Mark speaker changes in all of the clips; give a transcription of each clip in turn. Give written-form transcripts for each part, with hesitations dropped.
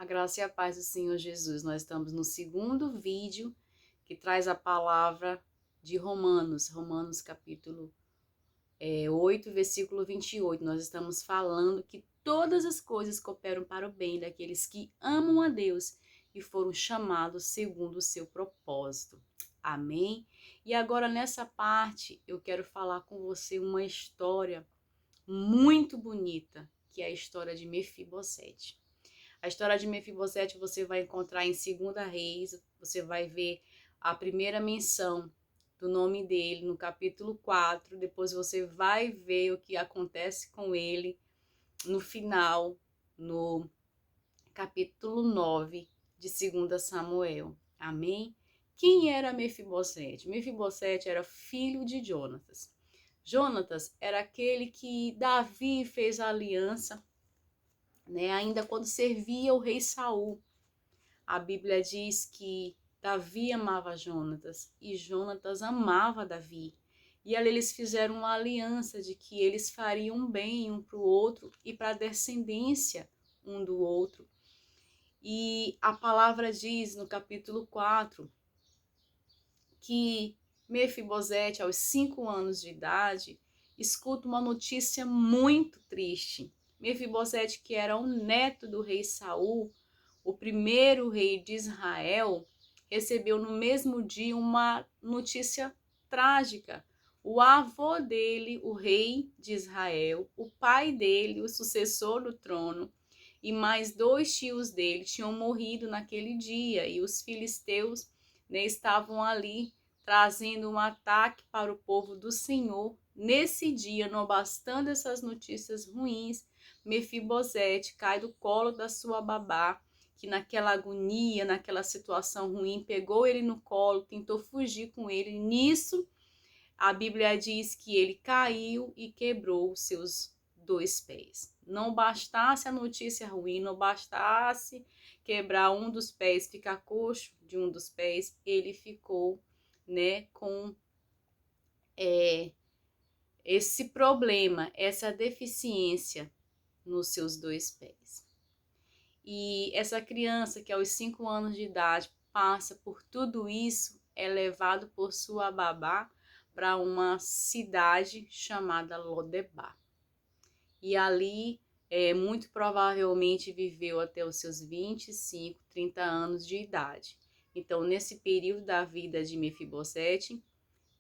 Speaker 1: A graça e a paz do Senhor Jesus. Nós estamos no segundo vídeo que traz a palavra de Romanos, capítulo 8, versículo 28. Nós estamos falando que todas as coisas cooperam para o bem daqueles que amam a Deus e foram chamados segundo o seu propósito. Amém? E agora nessa parte eu quero falar com você uma história muito bonita, que é a história de Mefibosete. A história de Mefibosete você vai encontrar em 2 Reis, você vai ver a primeira menção do nome dele no capítulo 4, depois você vai ver o que acontece com ele no final, no capítulo 9 de 2 Samuel. Amém? Quem era Mefibosete? Mefibosete era filho de Jonatas. Jonatas era aquele que Davi fez a aliança, ainda quando servia o rei Saul. A Bíblia diz que Davi amava Jonatas e Jonatas amava Davi. E ali eles fizeram uma aliança de que eles fariam bem um para o outro e para a descendência um do outro. E a palavra diz no capítulo 4 que Mefibosete, aos 5 anos de idade, escuta uma notícia muito triste. Mefibosete, que era um neto do rei Saul, o primeiro rei de Israel, recebeu no mesmo dia uma notícia trágica. O avô dele, o rei de Israel, o pai dele, o sucessor do trono, e mais 2 tios dele tinham morrido naquele dia, e os filisteus estavam ali trazendo um ataque para o povo do Senhor. Nesse dia, não bastando essas notícias ruins, Mefibosete cai do colo da sua babá, que naquela agonia, naquela situação ruim, pegou ele no colo, tentou fugir com ele. Nisso, a Bíblia diz que ele caiu e quebrou os seus 2 pés. Não bastasse a notícia ruim, não bastasse quebrar um dos pés, ficar coxo de um dos pés, ele ficou, com esse problema, essa deficiência nos seus 2 pés. E essa criança que aos 5 anos de idade passa por tudo isso, é levado por sua babá para uma cidade chamada Lodebar. E ali, muito provavelmente, viveu até os seus 25, 30 anos de idade. Então, nesse período da vida de Mefibosete,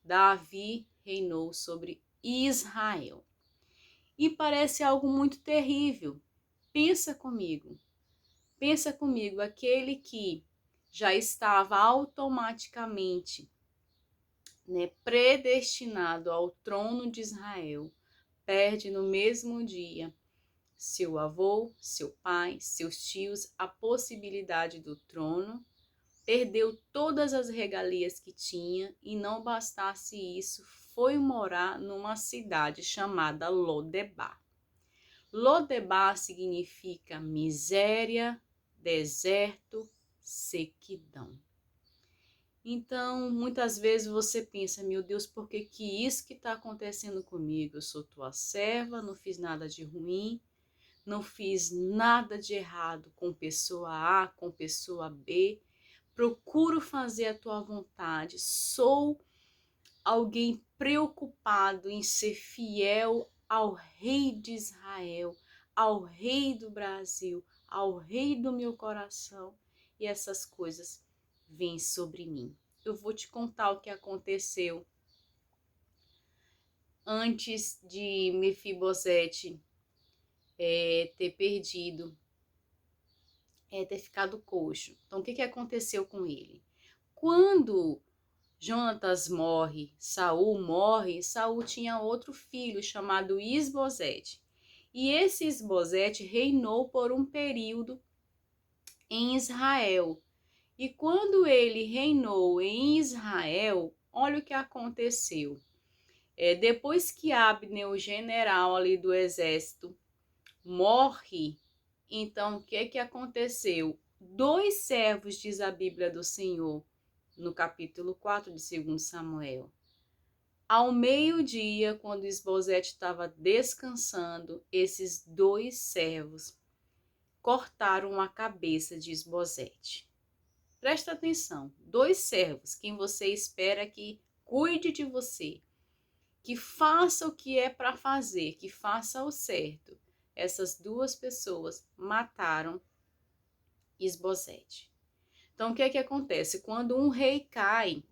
Speaker 1: Davi reinou sobre Israel. E parece algo muito terrível. Pensa comigo, aquele que já estava automaticamente, predestinado ao trono de Israel, perde no mesmo dia seu avô, seu pai, seus tios, a possibilidade do trono, perdeu todas as regalias que tinha e não bastasse isso, foi morar numa cidade chamada Lodebar. Lodebar significa miséria, deserto, sequidão. Então, muitas vezes você pensa, meu Deus, por que isso que está acontecendo comigo? Eu sou tua serva, não fiz nada de ruim, não fiz nada de errado com pessoa A, com pessoa B, procuro fazer a tua vontade, sou alguém preocupado em ser fiel ao rei de Israel, ao rei do Brasil, ao rei do meu coração, e essas coisas vêm sobre mim. Eu vou te contar o que aconteceu antes de Mefibosete ter perdido, ter ficado coxo. Então, o que aconteceu com ele? Quando Jonatas morre, Saul tinha outro filho chamado Isbosete. E esse Isbosete reinou por um período em Israel. E quando ele reinou em Israel, olha o que aconteceu. Depois que Abner, o general ali do exército, morre, então o que aconteceu? 2 servos, diz a Bíblia do Senhor, no capítulo 4 de 2 Samuel. Ao meio-dia, quando Isbosete estava descansando, esses 2 servos cortaram a cabeça de Isbosete. Presta atenção, 2 servos, quem você espera que cuide de você, que faça o que é para fazer, que faça o certo. Essas 2 pessoas mataram Isbosete. Então, o que é que acontece? Quando um rei cai,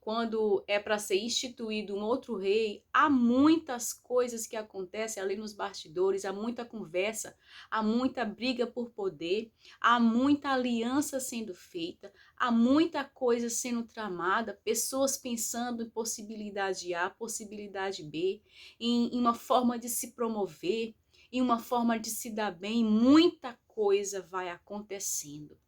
Speaker 1: quando é para ser instituído um outro rei, há muitas coisas que acontecem ali nos bastidores, há muita conversa, há muita briga por poder, há muita aliança sendo feita, há muita coisa sendo tramada, pessoas pensando em possibilidade A, possibilidade B, em uma forma de se promover, em uma forma de se dar bem, muita coisa vai acontecendo.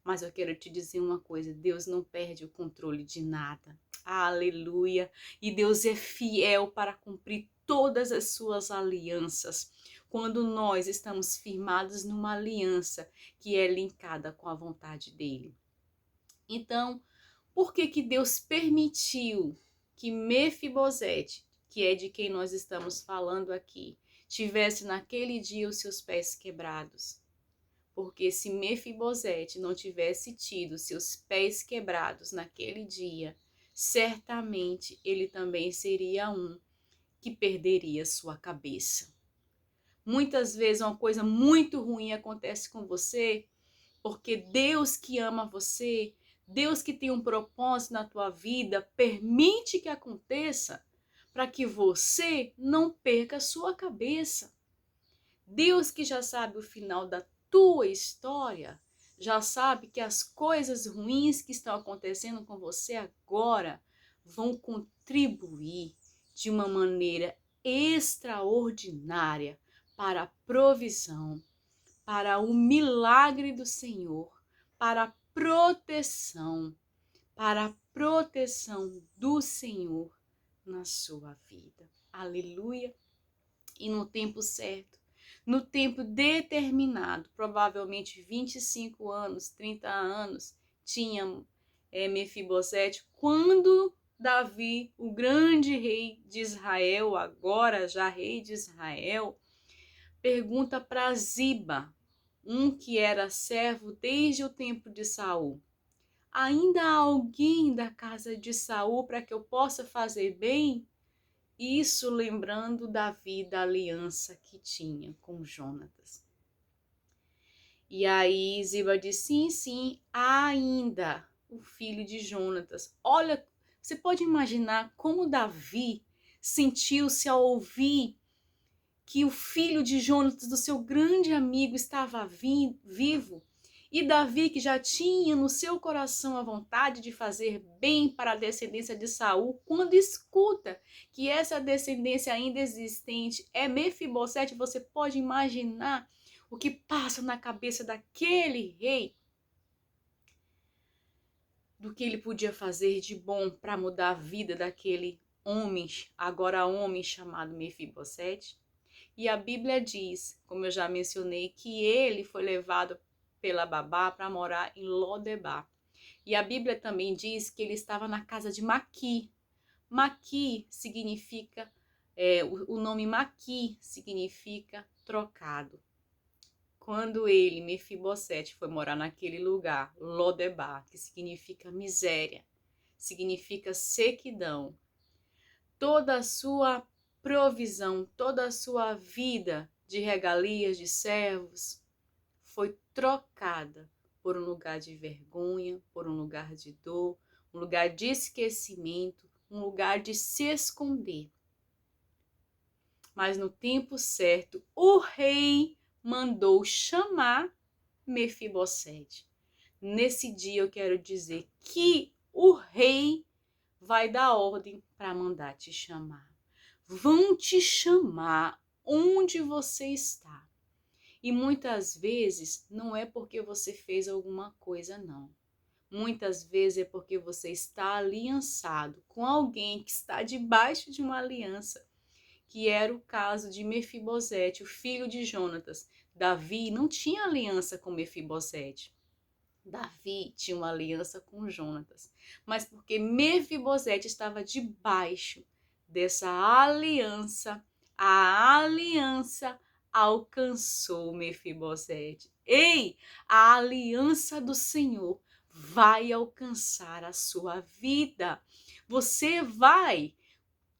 Speaker 1: Mas eu quero te dizer uma coisa, Deus não perde o controle de nada. Aleluia! E Deus é fiel para cumprir todas as suas alianças. Quando nós estamos firmados numa aliança que é linkada com a vontade dele. Então, por que Deus permitiu que Mefibosete, que é de quem nós estamos falando aqui, tivesse naquele dia os seus pés quebrados? Porque se Mefibosete não tivesse tido seus pés quebrados naquele dia, certamente ele também seria um que perderia sua cabeça. Muitas vezes uma coisa muito ruim acontece com você, porque Deus que ama você, Deus que tem um propósito na tua vida, permite que aconteça para que você não perca sua cabeça. Deus que já sabe o final da tua história, já sabe que as coisas ruins que estão acontecendo com você agora vão contribuir de uma maneira extraordinária para a provisão, para o milagre do Senhor, para a proteção do Senhor na sua vida. Aleluia! E no tempo certo, no tempo determinado, provavelmente 25 anos, 30 anos, tinha Mefibosete, quando Davi, o grande rei de Israel, agora já rei de Israel, pergunta para Ziba, um que era servo desde o tempo de Saul: ainda há alguém da casa de Saul para que eu possa fazer bem? Isso lembrando Davi da aliança que tinha com Jonatas. E aí Ziba disse: sim, ainda o filho de Jonatas. Olha, você pode imaginar como Davi sentiu-se ao ouvir que o filho de Jonatas, do seu grande amigo, estava vivo. E Davi, que já tinha no seu coração a vontade de fazer bem para a descendência de Saul, quando escuta que essa descendência ainda existente é Mefibosete, você pode imaginar o que passa na cabeça daquele rei, do que ele podia fazer de bom para mudar a vida daquele homem, agora homem chamado Mefibosete. E a Bíblia diz, como eu já mencionei, que ele foi levado pela babá para morar em Lodebar. E a Bíblia também diz que ele estava na casa de Maqui. Maqui significa, o nome Maqui significa trocado. Quando ele, Mefibosete, foi morar naquele lugar, Lodebar, que significa miséria, significa sequidão, toda a sua provisão, toda a sua vida de regalias, de servos, foi trocada por um lugar de vergonha, por um lugar de dor, um lugar de esquecimento, um lugar de se esconder. Mas no tempo certo, o rei mandou chamar Mefibosete. Nesse dia eu quero dizer que o rei vai dar ordem para mandar te chamar. Vão te chamar onde você está. E muitas vezes não é porque você fez alguma coisa, não. Muitas vezes é porque você está aliançado com alguém que está debaixo de uma aliança, que era o caso de Mefibosete, o filho de Jonatas. Davi não tinha aliança com Mefibosete. Davi tinha uma aliança com Jonatas, mas porque Mefibosete estava debaixo dessa aliança, a aliança alcançou Mefibosete. Ei, a aliança do Senhor vai alcançar a sua vida. Você vai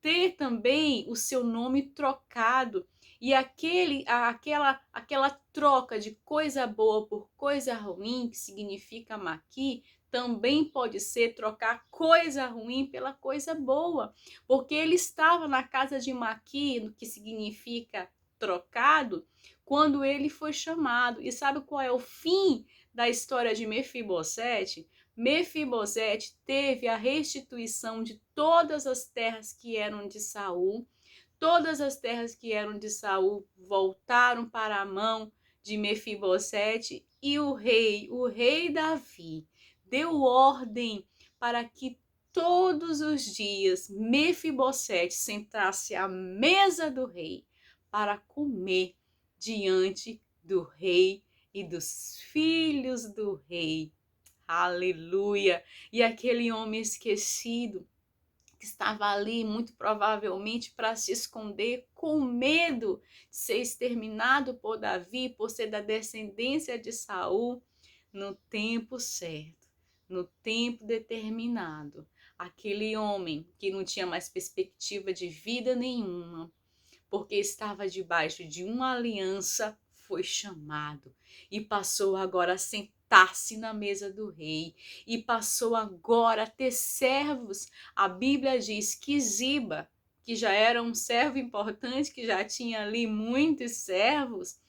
Speaker 1: ter também o seu nome trocado. E aquela troca de coisa boa por coisa ruim, que significa maqui, também pode ser trocar coisa ruim pela coisa boa. Porque ele estava na casa de Maqui, que significa trocado, quando ele foi chamado. E sabe qual é o fim da história de Mefibosete? Mefibosete teve a restituição de todas as terras que eram de Saul. Todas as terras que eram de Saul voltaram para a mão de Mefibosete e o rei Davi, deu ordem para que todos os dias Mefibosete sentasse à mesa do rei para comer diante do rei e dos filhos do rei. Aleluia! E aquele homem esquecido que estava ali, muito provavelmente para se esconder, com medo de ser exterminado por Davi, por ser da descendência de Saul, no tempo certo, no tempo determinado. Aquele homem que não tinha mais perspectiva de vida nenhuma, porque estava debaixo de uma aliança, foi chamado e passou agora a sentar-se na mesa do rei e passou agora a ter servos. A Bíblia diz que Ziba, que já era um servo importante, que já tinha ali muitos servos,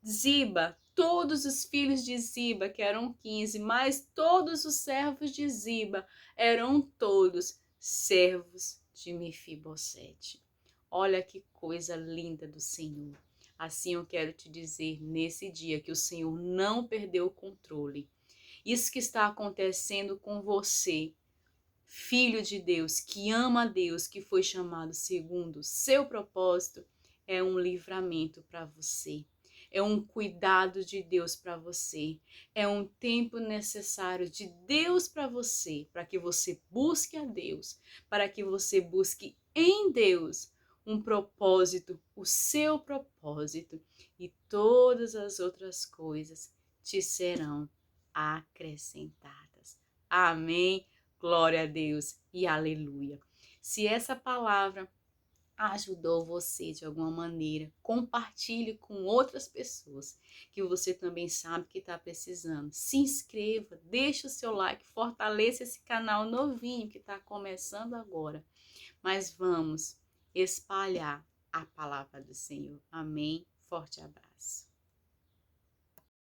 Speaker 1: Ziba, todos os filhos de Ziba, que eram 15, mas todos os servos de Ziba eram todos servos de Mefibosete. Olha que coisa linda do Senhor. Assim eu quero te dizer nesse dia que o Senhor não perdeu o controle. Isso que está acontecendo com você, filho de Deus, que ama a Deus, que foi chamado segundo o seu propósito, é um livramento para você. É um cuidado de Deus para você. É um tempo necessário de Deus para você, para que você busque a Deus, para que você busque em Deus um propósito, o seu propósito, e todas as outras coisas te serão acrescentadas. Amém. Glória a Deus e aleluia. Se essa palavra ajudou você de alguma maneira, compartilhe com outras pessoas que você também sabe que está precisando. Se inscreva, deixe o seu like, fortaleça esse canal novinho que está começando agora. Mas vamos espalhar a palavra do Senhor. Amém? Forte abraço.